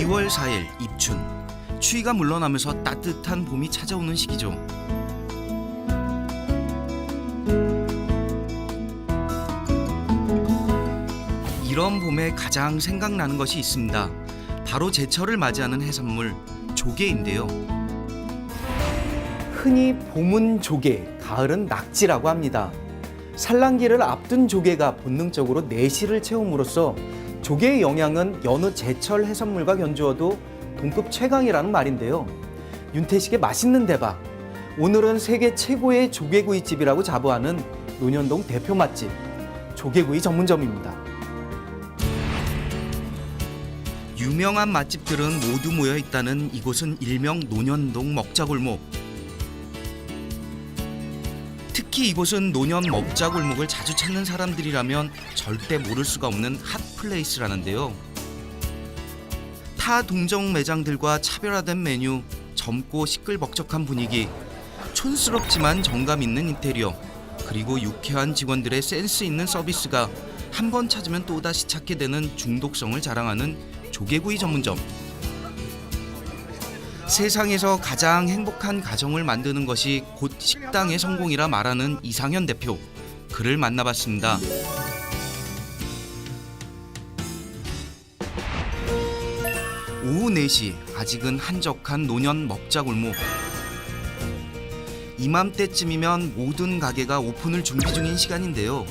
2월 4일 입춘. 추위가 물러나면서 따뜻한 봄이 찾아오는 시기죠. 이런 봄에 가장 생각나는 것이 있습니다. 바로 제철을 맞이하는 해산물 조개인데요. 흔히 봄은 조개, 가을은 낙지라고 합니다. 산란기를 앞둔 조개가 본능적으로 내실을 채움으로써 조개의 영양은 여느 제철 해산물과 견주어도 동급 최강이라는 말인데요. 윤태식의 맛있는 대박. 오늘은 세계 최고의 조개구이집이라고 자부하는 논현동 대표 맛집 조개구이 전문점입니다. 유명한 맛집들은 모두 모여 있다는 이곳은 일명 논현동 먹자골목. 특히 이곳은 논현 먹자골목을 자주 찾는 사람들이라면 절대 모를 수가 없는 핫플레이스라는데요. 타 동종 매장들과 차별화된 메뉴, 젊고 시끌벅적한 분위기, 촌스럽지만 정감 있는 인테리어, 그리고 유쾌한 직원들의 센스 있는 서비스가 한 번 찾으면 또다시 찾게 되는 중독성을 자랑하는 조개구이 전문점. 세상에서 가장 행복한 가정을 만드는 것이 곧 식당의 성공이라 말하는 이상현 대표. 그를 만나봤습니다. 오후 4시, 아직은 한적한 논현 먹자골목. 이맘때쯤이면 모든 가게가 오픈을 준비 중인 시간인데요.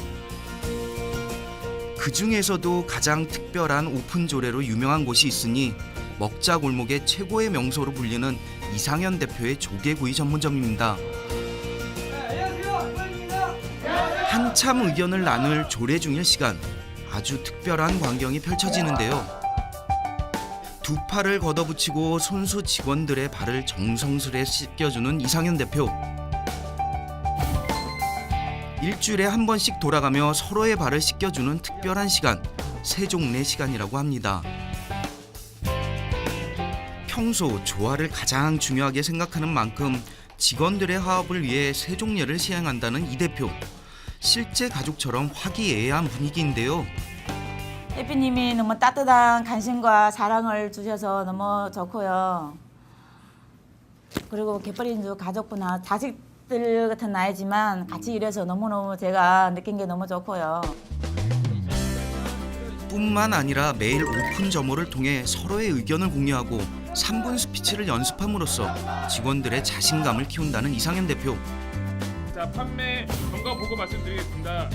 그 중에서도 가장 특별한 오픈 조례로 유명한 곳이 있으니 먹자골목의 최고의 명소로 불리는 이상현 대표의 조개구이 전문점입니다. 한참 의견을 나눌 조례 중일 시간, 아주 특별한 광경이 펼쳐지는데요. 두 팔을 걷어붙이고 손수 직원들의 발을 정성스레 씻겨주는 이상현 대표. 일주일에 한 번씩 돌아가며 서로의 발을 씻겨주는 특별한 시간, 세종례 시간이라고 합니다. 평소 조화를 가장 중요하게 생각하는 만큼 직원들의 화합을 위해 세종례를 시행한다는 이 대표. 실제 가족처럼 화기애애한 분위기인데요. 대표님이 너무 따뜻한 관심과 사랑을 주셔서 너무 좋고요. 그리고 개뻘인주 가족분과 자식들 같은 나이지만 같이 일해서 너무너무 제가 느낀 게 너무 좋고요. 뿐만 아니라 매일 오픈 점호를 통해 서로의 의견을 공유하고 3분 스피치를 연습함으로써 직원들의 자신감을 키운다는 이상현 대표. 자, 판매 경과 보고 말씀드리겠습니다.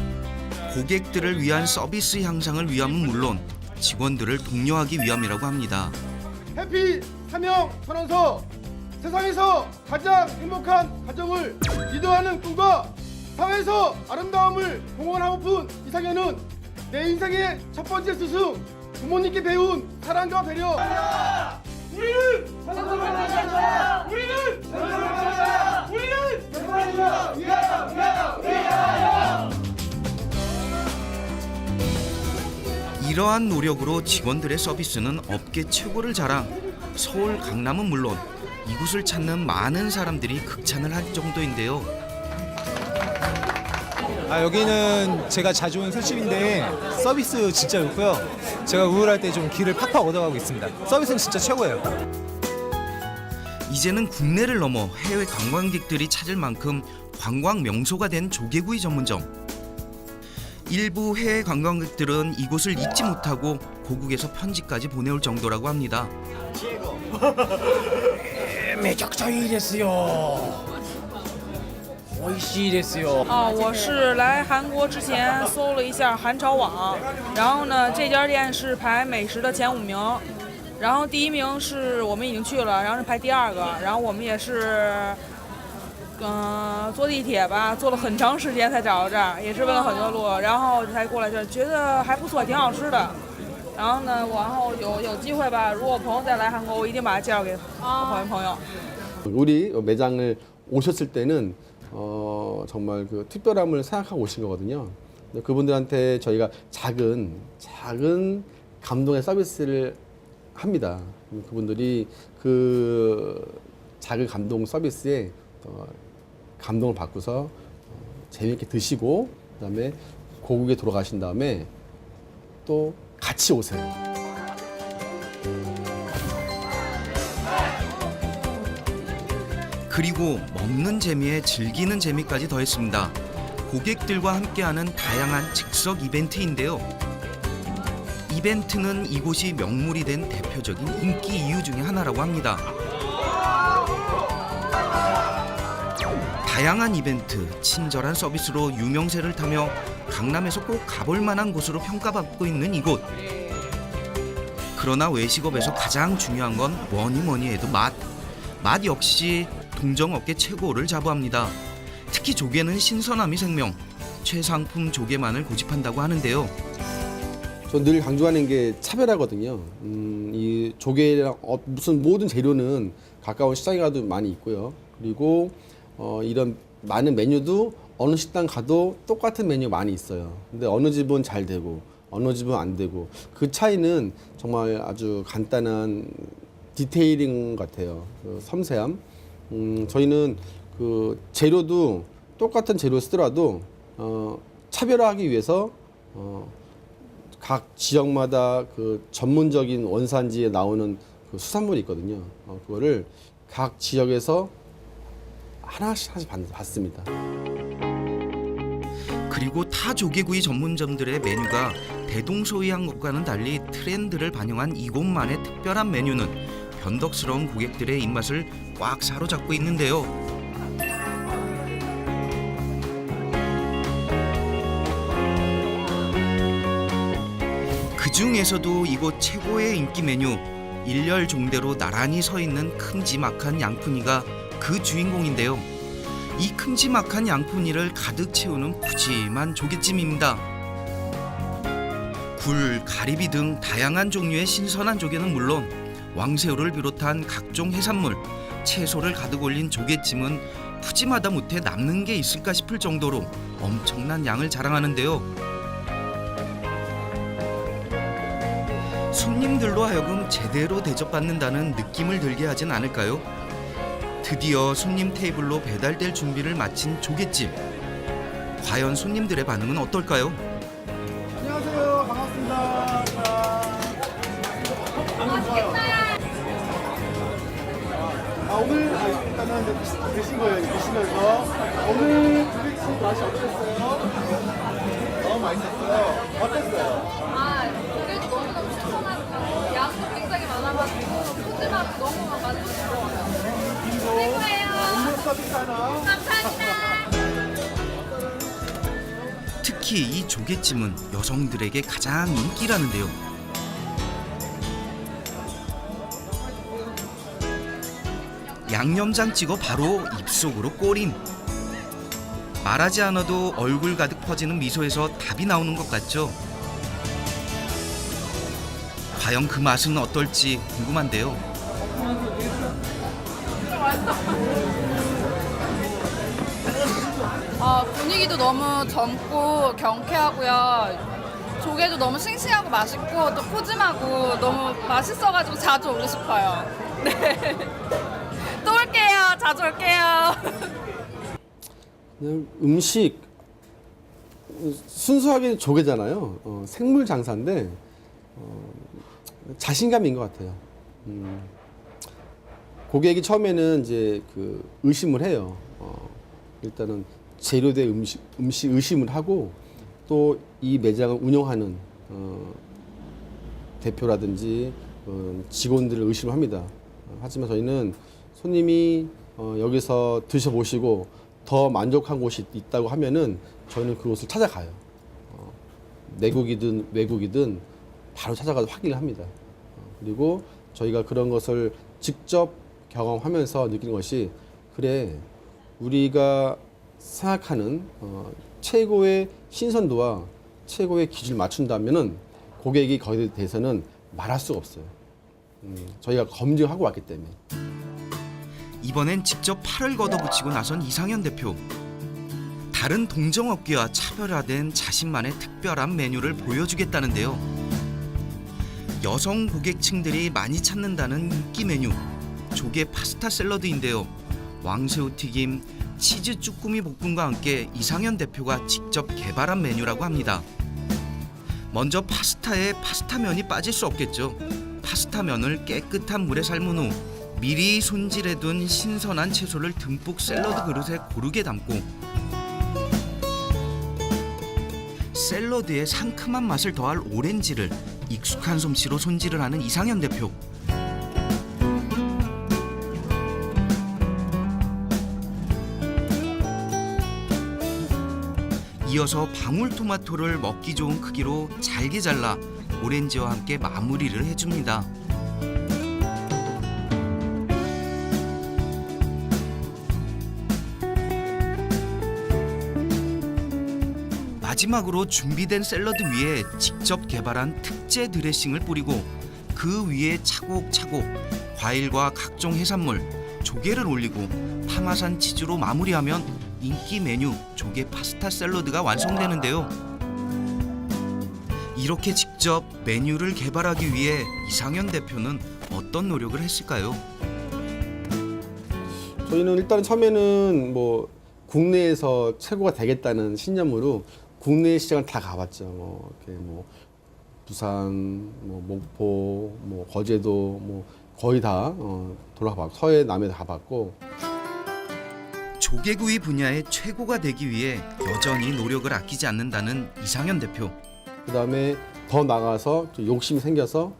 고객들을 위한 서비스 향상을 위함은 물론 직원들을 독려하기 위함이라고 합니다. 해피 사명 선언서. 세상에서 가장 행복한 가정을 리더하는 꿈과 사회에서 아름다움을 공헌하고픈 이상현은 내 인생의 첫 번째 스승, 부모님께 배운 사랑과 배려. 우리는 우리는 이러한 노력으로 직원들의 서비스는 업계 최고를 자랑. 서울 강남은 물론 이곳을 찾는 많은 사람들이 극찬을 할 정도인데요. 여기는 제가 자주 오는 술집인데 서비스 진짜 좋고요. 제가 우울할 때 좀 기를 팍팍 얻어가고 있습니다. 서비스는 진짜 최고예요. 이제는 국내를 넘어 해외 관광객들이 찾을 만큼 관광 명소가 된 조개구이 전문점. 일부 해외 관광객들은 이곳을 잊지 못하고 고국에서 편지까지 보내올 정도라고 합니다. めちゃくちゃいいですよ。美味しいですよ。我是来韩国之前搜了一下韩朝网，然后呢，这家店是排美食的前5名，然后第1名是我们已经去了，然后是排第2个，然后我们也是，坐地铁吧，坐了很长时间才找到这儿，也是问了很多路，然后才过来这儿，觉得还不错，挺好吃的。然后呢，然后有机会吧，如果我朋友再来韩国，我一定把他介绍给我朋友。 우리 매장을 오셨을 때는 정말 그 특별함을 생각하고 오신 거거든요. 그분들한테 저희가 작은 감동의 서비스를 합니다. 그분들이 그 작은 감동 서비스에 감동을 받고서 재미있게 드시고 그다음에 고국에 돌아가신 다음에 또 같이 오세요. 그리고 먹는 재미에 즐기는 재미까지 더했습니다. 고객들과 함께하는 다양한 즉석 이벤트인데요. 이벤트는 이곳이 명물이 된 대표적인 인기 이유 중에 하나라고 합니다. 다양한 이벤트, 친절한 서비스로 유명세를 타며 강남에서 꼭 가볼 만한 곳으로 평가받고 있는 이곳. 그러나 외식업에서 가장 중요한 건 뭐니 해도 맛. 맛 역시 동정업계 최고를 자부합니다. 특히 조개는 신선함이 생명. 최상품 조개만을 고집한다고 하는데요. 저 늘 강조하는 게 차별화거든요. 이 조개랑 무슨 모든 재료는 가까운 시장에 가도 많이 있고요. 그리고 이런 많은 메뉴도 어느 식당 가도 똑같은 메뉴 많이 있어요. 근데 어느 집은 잘 되고 어느 집은 안 되고 그 차이는 정말 아주 간단한 디테일인 것 같아요. 그 섬세함. 저희는 그 재료도 똑같은 재료 쓰더라도 차별화하기 위해서 각 지역마다 그 전문적인 원산지에 나오는 그 수산물이 있거든요. 그거를 각 지역에서 하나씩 받습니다. 그리고 타 조개구이 전문점들의 메뉴가 대동소이한 것과는 달리 트렌드를 반영한 이곳만의 특별한 메뉴는 변덕스러운 고객들의 입맛을 꽉 사로잡고 있는데요. 그 중에서도 이곳 최고의 인기 메뉴, 일렬 종대로 나란히 서 있는 큼지막한 양푼이가 그 주인공인데요. 이 큼지막한 양푼이를 가득 채우는 푸짐한 조개찜입니다. 굴, 가리비 등 다양한 종류의 신선한 조개는 물론 왕새우를 비롯한 각종 해산물, 채소를 가득 올린 조개찜은 푸짐하다 못해 남는 게 있을까 싶을 정도로 엄청난 양을 자랑하는데요. 손님들로 하여금 제대로 대접받는다는 느낌을 들게 하진 않을까요? 드디어 손님 테이블로 배달될 준비를 마친 조개찜. 과연 손님들의 반응은 어떨까요? 안녕하세요. 반갑습니다. 오늘 일단은 드신 거예요. 드시면서 오늘 조개찜 맛이 어땠어요? 너무 맛있었어요. 어땠어요? 고기도 너무너무 신선하고 양도 굉장히 많아가지고 푸짐하고 너무 맛있어요. 최고예요. 음료 서비스 하나. 감사합니다. 특히 이 조개찜은 여성들에게 가장 인기라는데요. 양념장 찍어 바로 입속으로 꼬림. 말하지 않아도 얼굴 가득 퍼지는 미소에서 답이 나오는 것 같죠? 과연 그 맛은 어떨지 궁금한데요. 분위기도 너무 젊고 경쾌하고요. 조개도 너무 싱싱하고 맛있고 또 푸짐하고 너무 맛있어가지고 자주 오고 싶어요. 네. 또 올게요. 자주 올게요. 그냥 음식 순수하게 조개잖아요. 생물 장사인데 자신감인 것 같아요. 고객이 처음에는 이제 그 의심을 해요. 일단은 재료 대 음식 의심을 하고 또 이 매장을 운영하는 대표라든지 직원들을 의심을 합니다. 하지만 저희는 손님이 여기서 드셔보시고 더 만족한 곳이 있다고 하면은 저희는 그곳을 찾아가요. 내국이든 외국이든 바로 찾아가서 확인을 합니다. 그리고 저희가 그런 것을 직접 경험하면서 느끼는 것이 그래 우리가 생각하는 최고의 신선도와 최고의 기준을 맞춘다면은 고객이 거기에 대해서는 말할 수가 없어요. 저희가 검증하고 왔기 때문에. 이번엔 직접 팔을 걷어붙이고 나선 이상현 대표. 다른 동정업계와 차별화된 자신만의 특별한 메뉴를 보여주겠다는데요. 여성 고객층들이 많이 찾는다는 인기 메뉴, 조개 파스타 샐러드인데요. 왕새우 튀김, 치즈 쭈꾸미 볶음과 함께 이상현 대표가 직접 개발한 메뉴라고 합니다. 먼저 파스타에 파스타면이 빠질 수 없겠죠. 파스타면을 깨끗한 물에 삶은 후 미리 손질해둔 신선한 채소를 듬뿍 샐러드 그릇에 고르게 담고 샐러드에 상큼한 맛을 더할 오렌지를 익숙한 솜씨로 손질을 하는 이상현 대표. 이어서 방울토마토를 먹기 좋은 크기로 잘게 잘라 오렌지와 함께 마무리를 해줍니다. 마지막으로 준비된 샐러드 위에 직접 개발한 특제 드레싱을 뿌리고 그 위에 차곡차곡 과일과 각종 해산물, 조개를 올리고 파마산 치즈로 마무리하면 인기 메뉴 조개 파스타 샐러드가 완성되는데요. 이렇게 직접 메뉴를 개발하기 위해 이상현 대표는 어떤 노력을 했을까요? 저희는 일단 처음에는 뭐 국내에서 최고가 되겠다는 신념으로 국내 시장을 다 가봤죠. 이렇게 부산, 목포, 거제도, 거의 다 돌아가봤고 서해, 남해 다 가봤고. 조개구이 분야의 최고가 되기 위해 여전히 노력을 아끼지 않는다는 이상현 대표. 그다음에 더 나가서 좀 욕심이 생겨서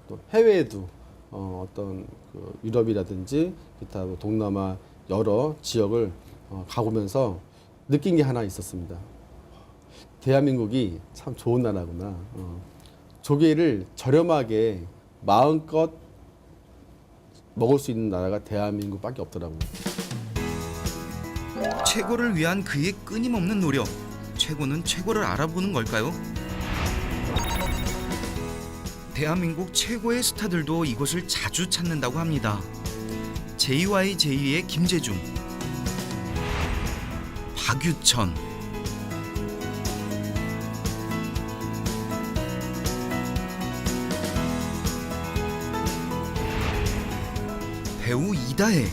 또 해외에도 어떤 그 유럽이라든지 기타 동남아 여러 지역을 가보면서 느낀 게 하나 있었습니다. 대한민국이 참 좋은 나라구나. 조개를 저렴하게 마음껏 먹을 수 있는 나라가 대한민국밖에 없더라고요. 최고를 위한 그의 끊임없는 노력. 최고는 최고를 알아보는 걸까요? 대한민국 최고의 스타들도 이곳을 자주 찾는다고 합니다. JY/제이의 김재중, 박유천, 배우 이다혜,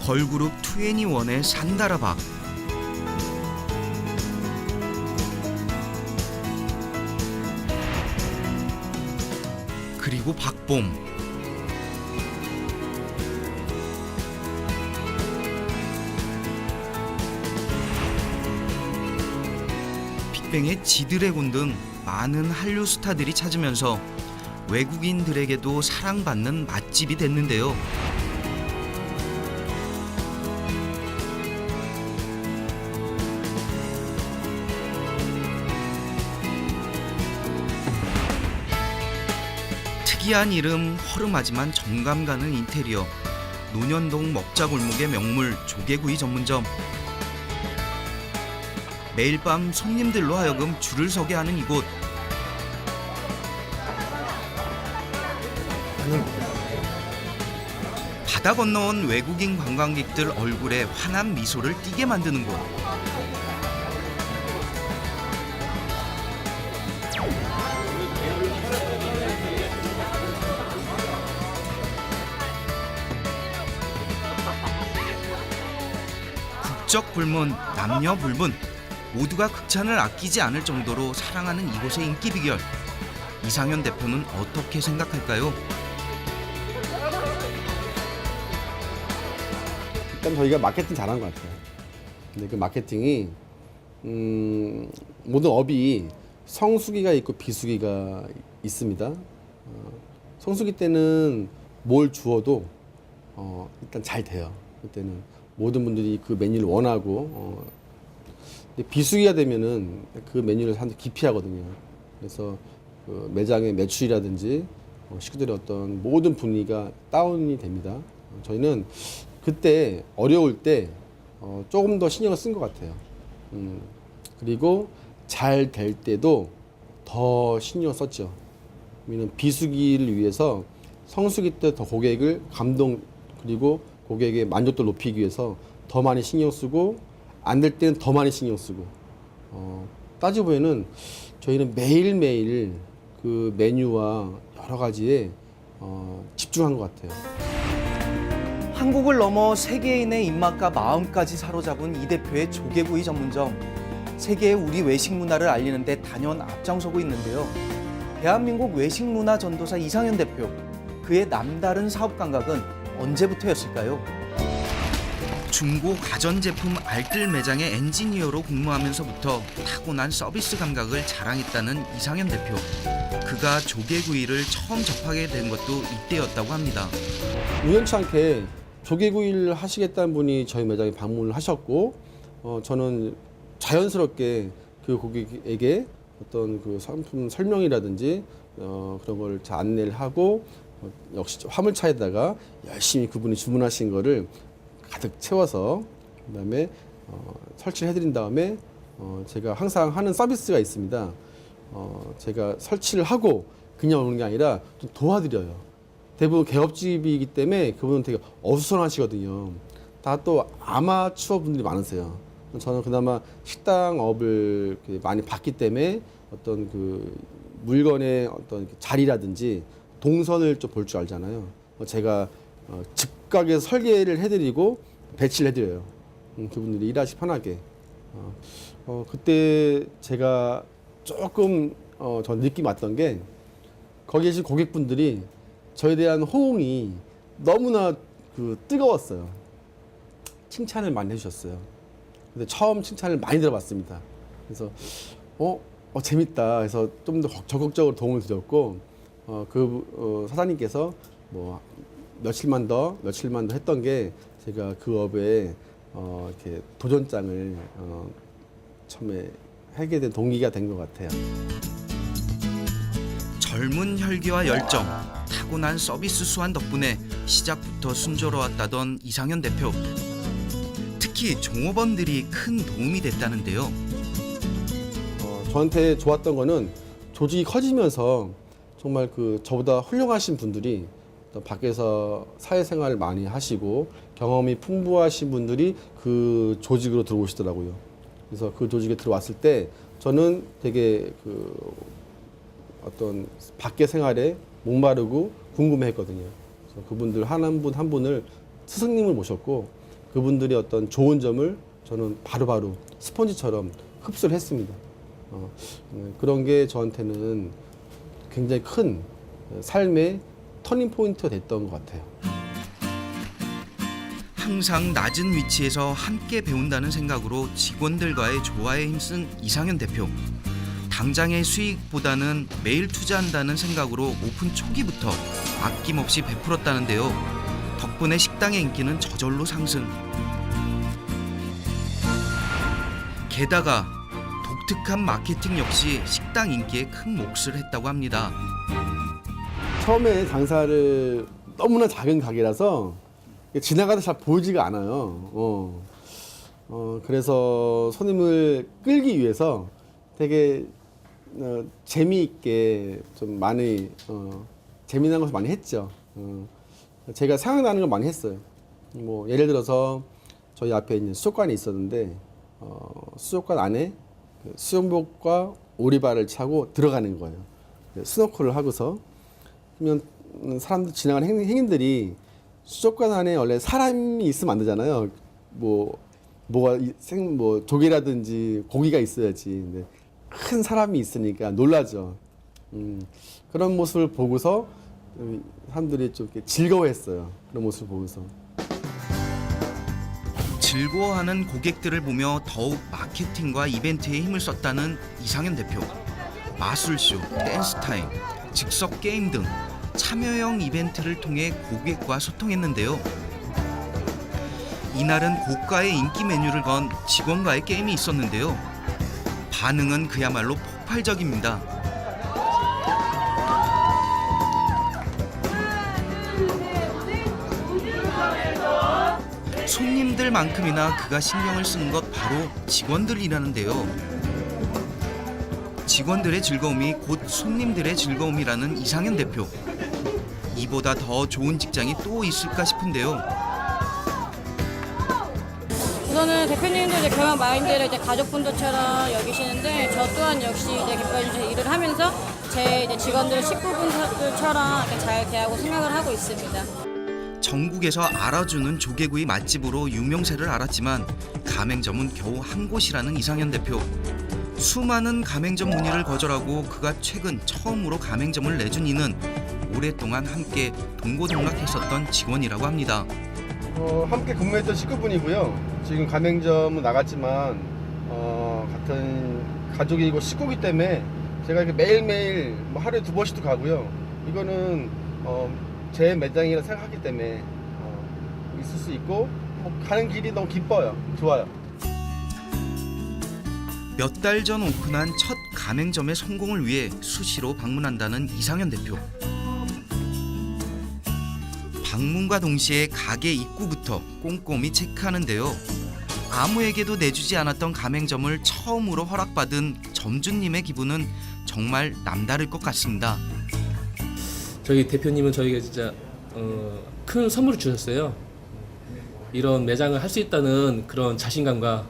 걸그룹 2NE1의 산다라박, 그리고 박봄, 빅뱅의 지드래곤 등 많은 한류 스타들이 찾으면서 외국인들에게도 사랑받는 맛집이 됐는데요. 특이한 이름, 허름하지만 정감 가는 인테리어, 논현동 먹자골목의 명물 조개구이 전문점. 매일 밤 손님들로 하여금 줄을 서게 하는 이곳. 바다 건너온 외국인 관광객들 얼굴에 환한 미소를 띠게 만드는 곳. 국적 불문, 남녀 불문, 모두가 극찬을 아끼지 않을 정도로 사랑하는 이곳의 인기 비결. 이상현 대표는 어떻게 생각할까요? 일단 저희가 마케팅 잘한 것 같아요. 근데 그 마케팅이 모든 업이 성수기가 있고 비수기가 있습니다. 성수기 때는 뭘 주어도 일단 잘 돼요. 그때는 모든 분들이 그 메뉴를 원하고 근데 비수기가 되면은 그 메뉴를 사람들이 기피하거든요. 그래서 그 매장의 매출이라든지 식구들의 어떤 모든 분위기가 다운이 됩니다. 저희는 그때 어려울 때 조금 더 신경을 쓴 것 같아요. 그리고 잘 될 때도 더 신경 썼죠. 왜냐면 비수기를 위해서 성수기 때 더 고객을 감동 그리고 고객의 만족도를 높이기 위해서 더 많이 신경 쓰고 안 될 때는 더 많이 신경 쓰고 따지고 보면은 저희는 매일매일 그 메뉴와 여러 가지에 집중한 것 같아요. 한국을 넘어 세계인의 입맛과 마음까지 사로잡은 이 대표의 조개구이 전문점. 세계에 우리 외식 문화를 알리는 데 단연 앞장서고 있는데요. 대한민국 외식 문화 전도사 이상현 대표, 그의 남다른 사업 감각은 언제부터였을까요? 중고 가전제품 알뜰 매장의 엔지니어로 근무하면서부터 타고난 서비스 감각을 자랑했다는 이상현 대표. 그가 조개구이를 처음 접하게 된 것도 이때였다고 합니다. 우연치 않게 조개구이를 하시겠다는 분이 저희 매장에 방문을 하셨고, 저는 자연스럽게 그 고객에게 어떤 그 상품 설명이라든지 그런 걸 잘 안내를 하고, 역시 화물차에다가 열심히 그분이 주문하신 거를 가득 채워서 그다음에 설치를 해드린 다음에 제가 항상 하는 서비스가 있습니다. 제가 설치를 하고 그냥 오는 게 아니라 좀 도와드려요. 대부분 개업집이기 때문에 그분은 되게 어수선하시거든요. 다 또 아마추어 분들이 많으세요. 저는 그나마 식당업을 많이 봤기 때문에 어떤 그 물건의 어떤 자리라든지 동선을 좀 볼 줄 알잖아요. 제가 즉각에서 설계를 해드리고 배치를 해드려요. 그분들이 일하시 편하게. 그때 제가 조금 전 느낌 왔던 게 거기 계신 고객분들이 저에 대한 호응이 너무나 그 뜨거웠어요. 칭찬을 많이 해주셨어요. 근데 처음 칭찬을 많이 들어봤습니다. 그래서 재밌다. 그래서 좀 더 적극적으로 도움을 드렸고 사장님께서 뭐 며칠만 더 했던 게 제가 그 업에 이렇게 도전장을 처음에 하게 된 동기가 된 것 같아요. 젊은 혈기와 열정, 타고난 서비스 수완 덕분에 시작부터 순조로웠다던 이상현 대표. 특히 종업원들이 큰 도움이 됐다는데요. 저한테 좋았던 거는 조직이 커지면서 정말 그 저보다 훌륭하신 분들이 또 밖에서 사회생활을 많이 하시고 경험이 풍부하신 분들이 그 조직으로 들어오시더라고요. 그래서 그 조직에 들어왔을 때 저는 되게 그 어떤 밖의 생활에 목마르고 궁금해했거든요. 그래서 그분들 한 분 한 분을 스승님을 모셨고 그분들의 어떤 좋은 점을 저는 바로바로 스펀지처럼 흡수를 했습니다. 그런 게 저한테는 굉장히 큰 삶의 터닝 포인트가 됐던 것 같아요. 항상 낮은 위치에서 함께 배운다는 생각으로 직원들과의 조화에 힘쓴 이상현 대표. 당장의 수익보다는 매일 투자한다는 생각으로 오픈 초기부터 아낌없이 베풀었다는데요. 덕분에 식당의 인기는 저절로 상승. 게다가 독특한 마케팅 역시 식당 인기에 큰 몫을 했다고 합니다. 처음에 장사를 너무나 작은 가게라서 지나가다 잘 보이지가 않아요. 그래서 손님을 끌기 위해서 되게 재미있게 좀 많이 재미난 것을 많이 했죠. 제가 생각나는 걸 많이 했어요. 뭐 예를 들어서 저희 앞에 있는 수족관이 있었는데 수족관 안에 수영복과 오리발을 차고 들어가는 거예요. 스노클을 하고서 그러면 사람들 지나가는 행인들이 수족관 안에 원래 사람이 있으면 안 되잖아요. 뭐 조개라든지 고기가 있어야지. 근데 큰 사람이 있으니까 놀라죠. 그런 모습을 보고서 사람들이 좀 이렇게 즐거워했어요. 그런 모습을 보고서. 즐거워하는 고객들을 보며 더욱 마케팅과 이벤트에 힘을 썼다는 이상현 대표. 마술쇼, 댄스타임, 즉석 게임 등 참여형 이벤트를 통해 고객과 소통했는데요. 이날은 고가의 인기 메뉴를 건 직원과의 게임이 있었는데요. 반응은 그야말로 폭발적입니다. 손님들만큼이나 그가 신경을 쓰는 것 바로 직원들이라는데요. 직원들의 즐거움이 곧 손님들의 즐거움이라는 이상현 대표. 이보다 더 좋은 직장이 또 있을까 싶은데요. 우선은 대표님도 이제 경영 마인드를 이제 가족분들처럼 여기시는데 저 또한 역시 이제 기뻐해주셔서 일을 하면서 제 이제 직원들 식구분들처럼 이렇게 잘 대하고 생각을 하고 있습니다. 전국에서 알아주는 조개구이 맛집으로 유명세를 알았지만 가맹점은 겨우 한 곳이라는 이상현 대표. 수많은 가맹점 문의를 거절하고 그가 최근 처음으로 가맹점을 내준 이는 오랫동안 함께 동고동락했었던 직원이라고 합니다. 함께 근무했던 식구분이고요. 지금 가맹점은 나갔지만 같은 가족이고 식구기 때문에 제가 이렇게 매일매일 뭐 하루에 2번씩도 가고요. 이거는 제 매장이라 생각하기 때문에 있을 수 있고 가는 길이 너무 기뻐요. 좋아요. 몇 달 전 오픈한 첫 가맹점의 성공을 위해 수시로 방문한다는 이상현 대표. 방문과 동시에 가게 입구부터 꼼꼼히 체크하는데요. 아무에게도 내주지 않았던 가맹점을 처음으로 허락받은 점주님의 기분은 정말 남다를 것 같습니다. 저희 대표님은 저희가 진짜 큰 선물을 주셨어요. 이런 매장을 할 수 있다는 그런 자신감과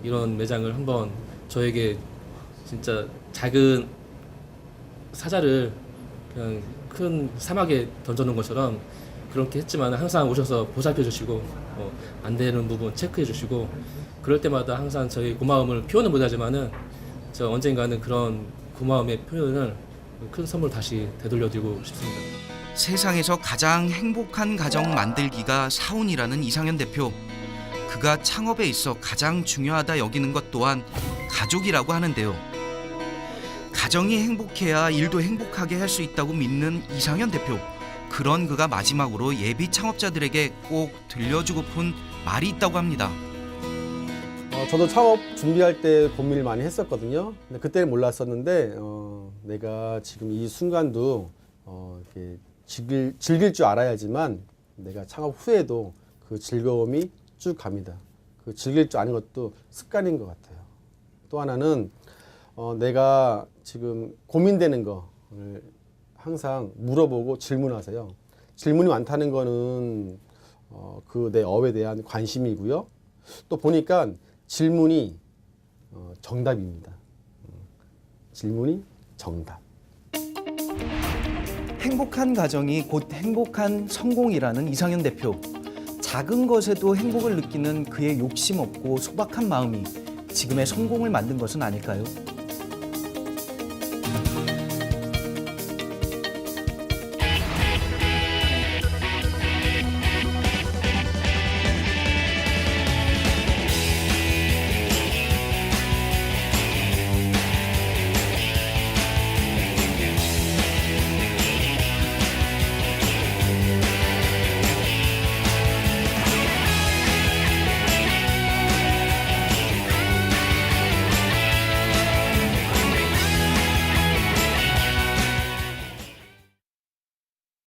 이런 매장을 한번 저에게 진짜 작은 사자를 그냥 큰 사막에 던져놓은 것처럼 그렇게 했지만 항상 오셔서 보살펴 주시고 안 되는 부분 체크해 주시고 그럴 때마다 항상 저희 고마움을 표현은 못하지만은 저 언젠가는 그런 고마움의 표현을 큰 선물 다시 되돌려드리고 싶습니다. 세상에서 가장 행복한 가정 만들기가 사운이라는 이상현 대표. 그가 창업에 있어 가장 중요하다 여기는 것 또한 가족이라고 하는데요. 가정이 행복해야 일도 행복하게 할 수 있다고 믿는 이상현 대표. 그런 그가 마지막으로 예비 창업자들에게 꼭 들려주고픈 말이 있다고 합니다. 저도 창업 준비할 때 고민을 많이 했었거든요. 근데 그때는 몰랐었는데 내가 지금 이 순간도 이렇게 즐길 줄 알아야지만 내가 창업 후에도 그 즐거움이 쭉 갑니다. 그 즐길 줄 아는 것도 습관인 것 같아요. 또 하나는 내가 지금 고민되는 거를 항상 물어보고 질문하세요. 질문이 많다는 거는 그 내 업에 대한 관심이고요. 또 보니까 질문이 정답입니다. 질문이 정답. 행복한 가정이 곧 행복한 성공이라는 이상현 대표. 작은 것에도 행복을 느끼는 그의 욕심 없고 소박한 마음이 지금의 성공을 만든 것은 아닐까요?